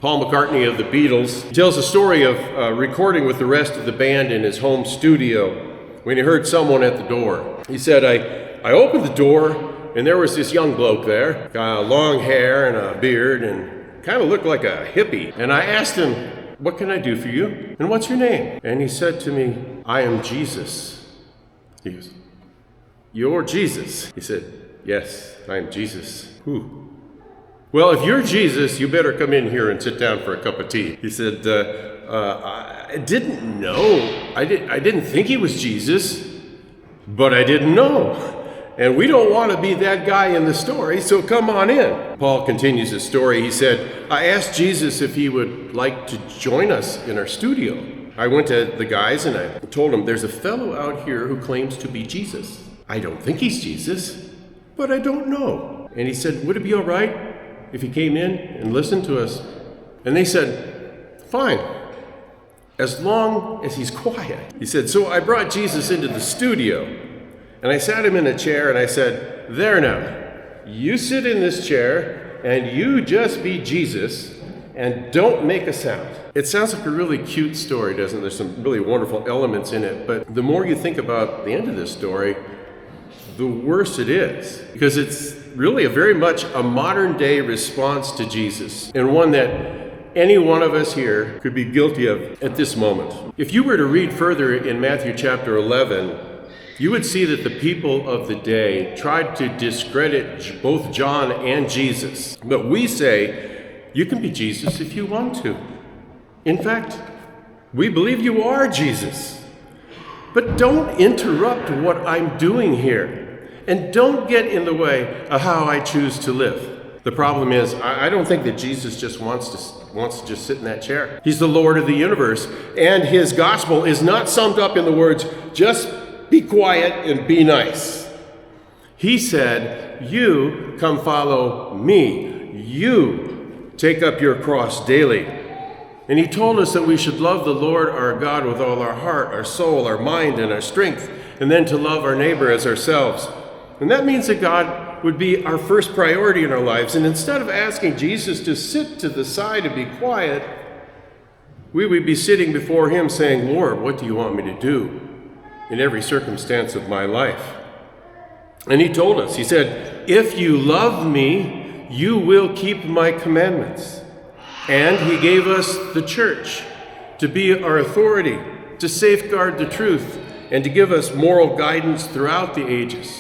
Paul McCartney of the Beatles tells a story of recording with the rest of the band in his home studio when he heard someone at the door. He said, I opened the door and there was this young bloke there, got long hair and a beard and kind of looked like a hippie. And I asked him, "What can I do for you? And what's your name?" And he said to me, "I am Jesus." He goes, "You're Jesus?" He said, "Yes, I am Jesus." Who? "Well, if you're Jesus, you better come in here and sit down for a cup of tea." He said, I didn't know. I didn't think he was Jesus, but I didn't know. And we don't want to be that guy in the story, so come on in. Paul continues his story. He said, "I asked Jesus if he would like to join us in our studio. I went to the guys and I told them, there's a fellow out here who claims to be Jesus. I don't think he's Jesus, but I don't know." And he said, "Would it be all right if he came in and listened to us?" And they said, "Fine, as long as he's quiet." He said, "So I brought Jesus into the studio and I sat him in a chair and I said, 'There now, you sit in this chair and you just be Jesus and don't make a sound.'" It sounds like a really cute story, doesn't it? There's some really wonderful elements in it, but the more you think about the end of this story, the worse it is, because it's really very much a modern day response to Jesus, and one that any one of us here could be guilty of at this moment. If you were to read further in Matthew chapter 11, you would see that the people of the day tried to discredit both John and Jesus. But we say, you can be Jesus if you want to. In fact, we believe you are Jesus. But don't interrupt what I'm doing here. And don't get in the way of how I choose to live. The problem is, I don't think that Jesus just wants to just sit in that chair. He's the Lord of the universe, and his gospel is not summed up in the words, "Just be quiet and be nice." He said, "You come follow me. You take up your cross daily." And he told us that we should love the Lord our God with all our heart, our soul, our mind, and our strength, and then to love our neighbor as ourselves. And that means that God would be our first priority in our lives. And instead of asking Jesus to sit to the side and be quiet, we would be sitting before him saying, "Lord, what do you want me to do in every circumstance of my life?" And he told us, he said, "If you love me, you will keep my commandments." And he gave us the church to be our authority, to safeguard the truth, and to give us moral guidance throughout the ages.